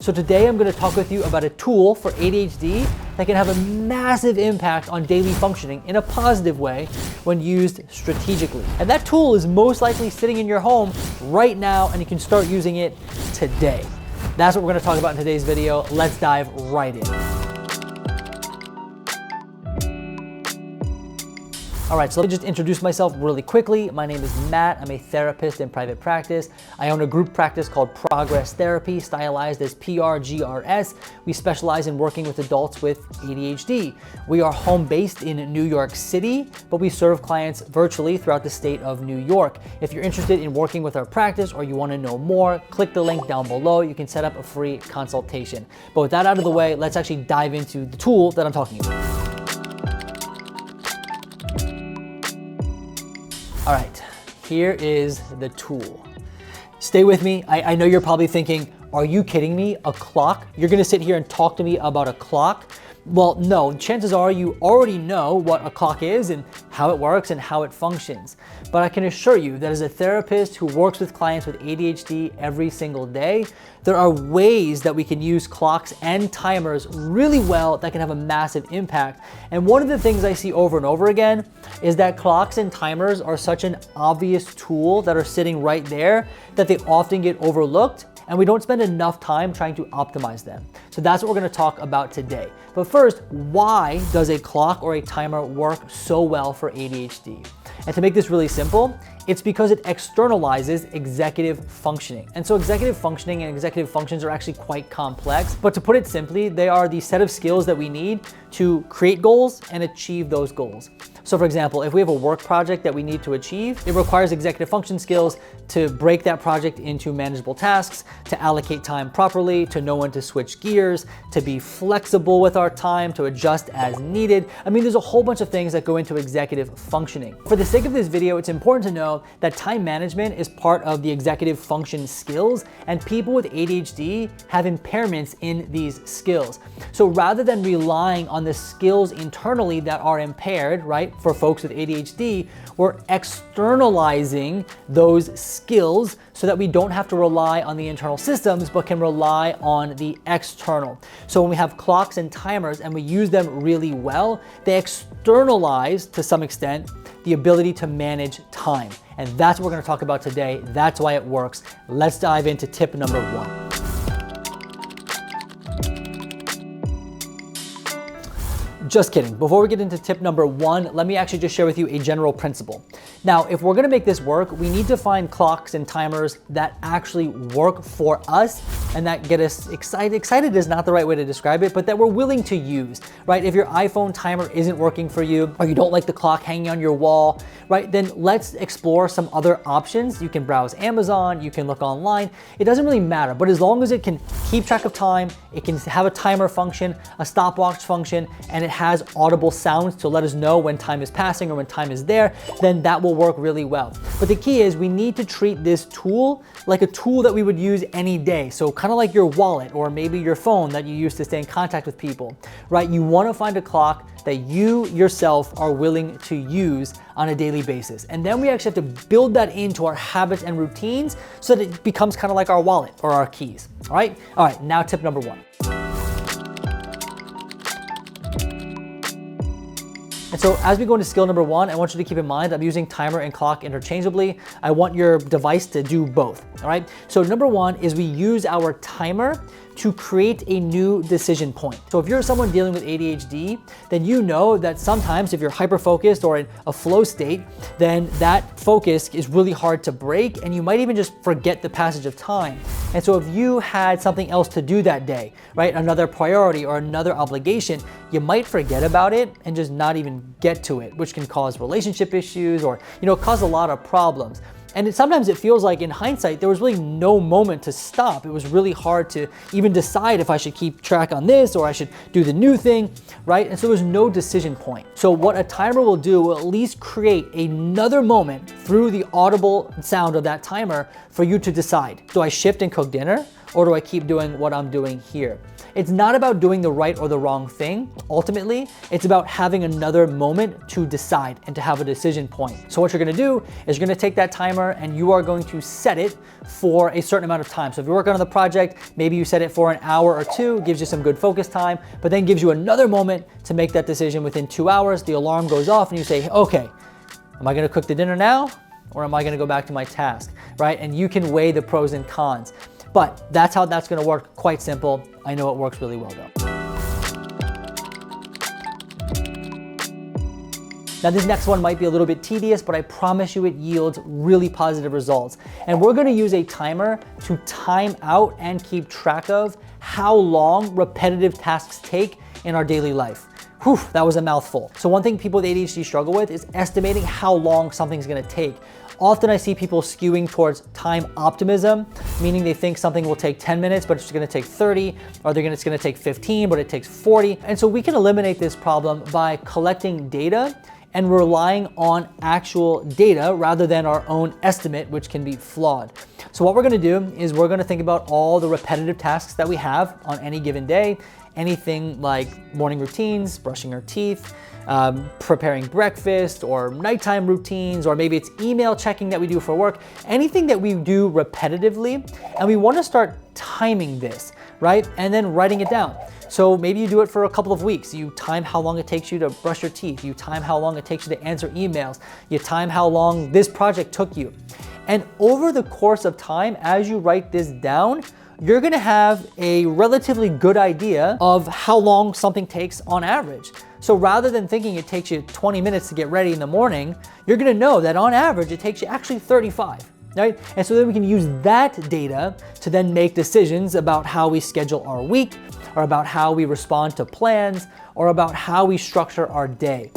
So today I'm going to talk with you about a tool for ADHD that can have a massive impact on daily functioning in a positive way when used strategically. And that tool is most likely sitting in your home right now, and you can start using it today. That's what we're going to talk about in today's video. Let's dive right in. All right, so let me just introduce myself really quickly. My name is Matt. I'm a therapist in private practice. I own a group practice called Progress Therapy, stylized as PRGRS. We specialize in working with adults with ADHD. We are home-based in New York City, but we serve clients virtually throughout the state of New York. If you're interested in working with our practice or you want to know more, click the link down below. You can set up a free consultation. But with that out of the way, let's actually dive into the tool that I'm talking about. All right, here is the tool. Stay with me. I know you're probably thinking, are you kidding me? A clock? You're gonna sit here and talk to me about a clock? Well, no, chances are you already know what a clock is and how it works and how it functions. But I can assure you that as a therapist who works with clients with ADHD every single day, there are ways that we can use clocks and timers really well that can have a massive impact. And one of the things I see over and over again is that clocks and timers are such an obvious tool that are sitting right there that they often get overlooked, and we don't spend enough time trying to optimize them. So that's what we're gonna talk about today. But first, why does a clock or a timer work so well for ADHD? And to make this really simple, it's because it externalizes executive functioning. And so executive functioning and executive functions are actually quite complex, but to put it simply, they are the set of skills that we need to create goals and achieve those goals. So for example, if we have a work project that we need to achieve, it requires executive function skills to break that project into manageable tasks, to allocate time properly, to know when to switch gears, to be flexible with our time, to adjust as needed. I mean, there's a whole bunch of things that go into executive functioning. For the sake of this video, it's important to know that time management is part of the executive function skills, and people with ADHD have impairments in these skills. So rather than relying on the skills internally that are impaired, right, for folks with ADHD, we're externalizing those skills so that we don't have to rely on the internal systems, but can rely on the external. So when we have clocks and timers and we use them really well, they externalize, to some extent, the ability to manage time. And that's what we're gonna talk about today. That's why it works. Let's dive into tip number one. Just kidding. Before we get into tip number one, let me actually just share with you a general principle. Now, if we're gonna make this work, we need to find clocks and timers that actually work for us and that get us excited. Excited is not the right way to describe it, but that we're willing to use, right? If your iPhone timer isn't working for you, or you don't like the clock hanging on your wall, right? Then let's explore some other options. You can browse Amazon, you can look online. It doesn't really matter, but as long as it can keep track of time, it can have a timer function, a stopwatch function, and it has audible sounds to let us know when time is passing or when time is there, then that will work really well. But the key is we need to treat this tool like a tool that we would use any day. So kind of like your wallet or maybe your phone that you use to stay in contact with people, right? You want to find a clock that you yourself are willing to use on a daily basis. And then we actually have to build that into our habits and routines so that it becomes kind of like our wallet or our keys. All right, now tip number one. And so as we go into skill number one, I want you to keep in mind I'm using timer and clock interchangeably. I want your device to do both, all right? So number one is we use our timer to create a new decision point. So if you're someone dealing with ADHD, then you know that sometimes if you're hyper-focused or in a flow state, then that focus is really hard to break, and you might even just forget the passage of time. And so if you had something else to do that day, right, another priority or another obligation, you might forget about it and just not even get to it, which can cause relationship issues or, cause a lot of problems. And sometimes it feels like in hindsight, there was really no moment to stop. It was really hard to even decide if I should keep track on this or I should do the new thing, right? And so there's no decision point. So what a timer will do will at least create another moment through the audible sound of that timer for you to decide. Do I shift and cook dinner? or do I keep doing what I'm doing here? It's not about doing the right or the wrong thing. Ultimately, it's about having another moment to decide and to have a decision point. So what you're gonna do is you're gonna take that timer and you are going to set it for a certain amount of time. So if you're working on the project, maybe you set it for an hour or two, gives you some good focus time, but then gives you another moment to make that decision within 2 hours. The alarm goes off and you say, okay, am I gonna cook the dinner now or am I gonna go back to my task, right? And you can weigh the pros and cons. But that's how that's gonna work, quite simple. I know it works really well though. Now this next one might be a little bit tedious, but I promise you it yields really positive results. And we're gonna use a timer to time out and keep track of how long repetitive tasks take in our daily life. Whew, that was a mouthful. So one thing people with ADHD struggle with is estimating how long something's gonna take. Often I see people skewing towards time optimism, meaning they think something will take 10 minutes, but it's gonna take 30, or it's gonna take 15, but it takes 40. And so we can eliminate this problem by collecting data and relying on actual data rather than our own estimate, which can be flawed. So what we're gonna do is we're gonna think about all the repetitive tasks that we have on any given day, anything like morning routines, brushing our teeth, preparing breakfast, or nighttime routines, or maybe it's email checking that we do for work, anything that we do repetitively, and we wanna start timing this, right? And then writing it down. So maybe you do it for a couple of weeks. You time how long it takes you to brush your teeth. You time how long it takes you to answer emails. You time how long this project took you. And over the course of time, as you write this down, you're gonna have a relatively good idea of how long something takes on average. So rather than thinking it takes you 20 minutes to get ready in the morning, you're gonna know that on average it takes you actually 35, right? And so then we can use that data to then make decisions about how we schedule our week, or about how we respond to plans, or about how we structure our day.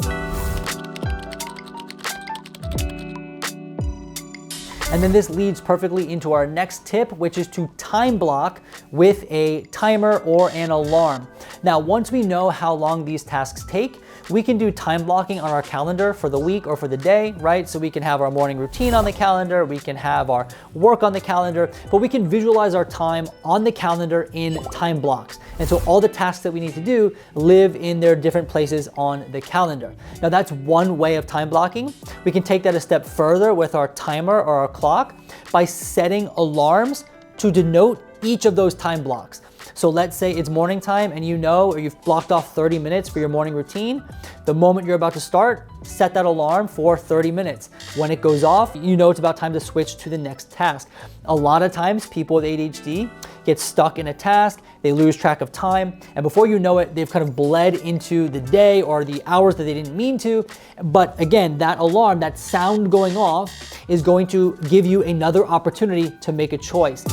And then this leads perfectly into our next tip, which is to time block with a timer or an alarm. Now, once we know how long these tasks take, we can do time blocking on our calendar for the week or for the day, right? So we can have our morning routine on the calendar, we can have our work on the calendar, but we can visualize our time on the calendar in time blocks. And so all the tasks that we need to do live in their different places on the calendar. Now that's one way of time blocking. We can take that a step further with our timer or our clock by setting alarms to denote each of those time blocks. So let's say it's morning time and you know, or you've blocked off 30 minutes for your morning routine. The moment you're about to start, set that alarm for 30 minutes. When it goes off, you know it's about time to switch to the next task. A lot of times people with ADHD get stuck in a task, they lose track of time, and before you know it, they've kind of bled into the day or the hours that they didn't mean to. But again, that alarm, that sound going off is going to give you another opportunity to make a choice.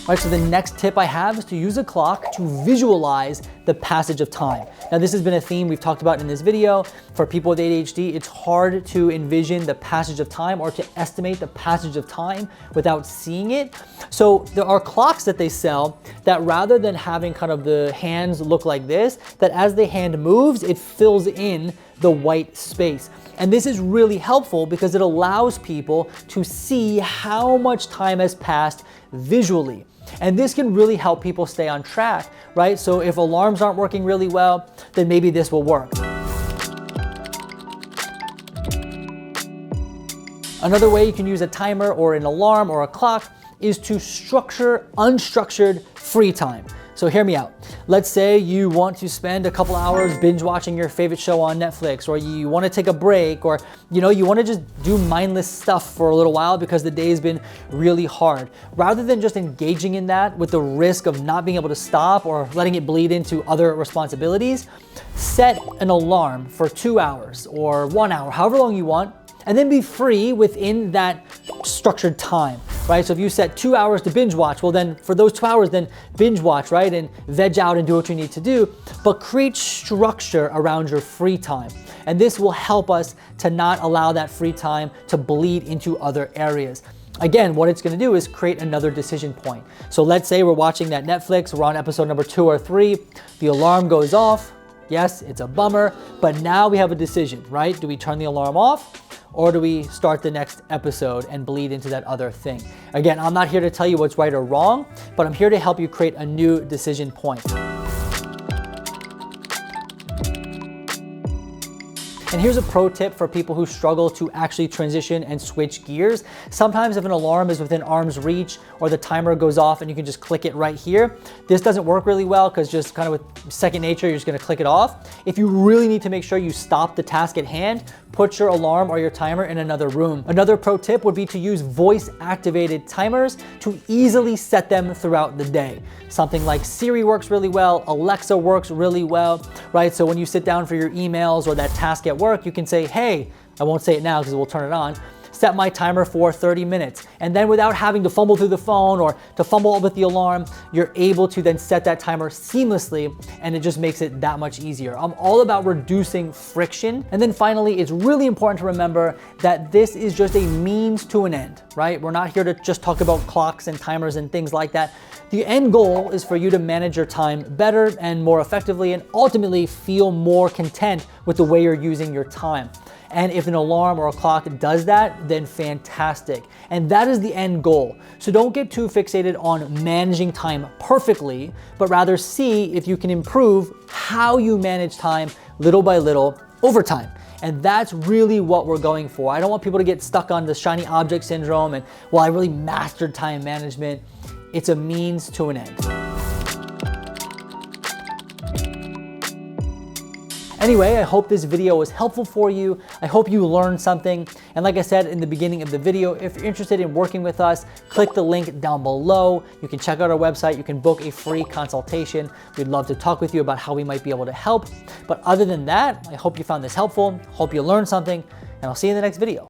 All right, so the next tip I have is to use a clock to visualize the passage of time. Now, this has been a theme we've talked about in this video. For people with ADHD, it's hard to envision the passage of time or to estimate the passage of time without seeing it. So there are clocks that they sell that rather than having kind of the hands look like this, that as the hand moves, it fills in the white space. And this is really helpful because it allows people to see how much time has passed visually. And this can really help people stay on track, right? So if alarms aren't working really well, then maybe this will work. Another way you can use a timer or an alarm or a clock is to structure unstructured free time. So hear me out. Let's say you want to spend a couple hours binge watching your favorite show on Netflix, or you want to take a break, or you want to just do mindless stuff for a little while because the day's been really hard. Rather than just engaging in that with the risk of not being able to stop or letting it bleed into other responsibilities, set an alarm for 2 hours or 1 hour, however long you want, and then be free within that structured time, right? So if you set 2 hours to binge watch, well then for those 2 hours, then binge watch, right? And veg out and do what you need to do, but create structure around your free time. And this will help us to not allow that free time to bleed into other areas. Again, what it's gonna do is create another decision point. So let's say we're watching that Netflix, we're on episode number 2 or 3, the alarm goes off, Yes, it's a bummer, but now we have a decision, right? Do we turn the alarm off? Or do we start the next episode and bleed into that other thing? Again, I'm not here to tell you what's right or wrong, but I'm here to help you create a new decision point. And here's a pro tip for people who struggle to actually transition and switch gears. Sometimes if an alarm is within arm's reach or the timer goes off and you can just click it right here, this doesn't work really well because just kind of with second nature, you're just gonna click it off. If you really need to make sure you stop the task at hand, put your alarm or your timer in another room. Another pro tip would be to use voice-activated timers to easily set them throughout the day. Something like Siri works really well, Alexa works really well, right? So when you sit down for your emails or that task at work, you can say, hey, I won't say it now because we'll turn it on, set my timer for 30 minutes. And then without having to fumble through the phone or to fumble with the alarm, you're able to then set that timer seamlessly and it just makes it that much easier. I'm all about reducing friction. And then finally, it's really important to remember that this is just a means to an end, right? We're not here to just talk about clocks and timers and things like that. The end goal is for you to manage your time better and more effectively and ultimately feel more content with the way you're using your time. And if an alarm or a clock does that, then fantastic. And that is the end goal. So don't get too fixated on managing time perfectly, but rather see if you can improve how you manage time little by little over time. And that's really what we're going for. I don't want people to get stuck on the shiny object syndrome and, well, I really mastered time management. It's a means to an end. Anyway, I hope this video was helpful for you. I hope you learned something. And like I said in the beginning of the video, if you're interested in working with us, click the link down below. You can check out our website. You can book a free consultation. We'd love to talk with you about how we might be able to help. But other than that, I hope you found this helpful. Hope you learned something, and I'll see you in the next video.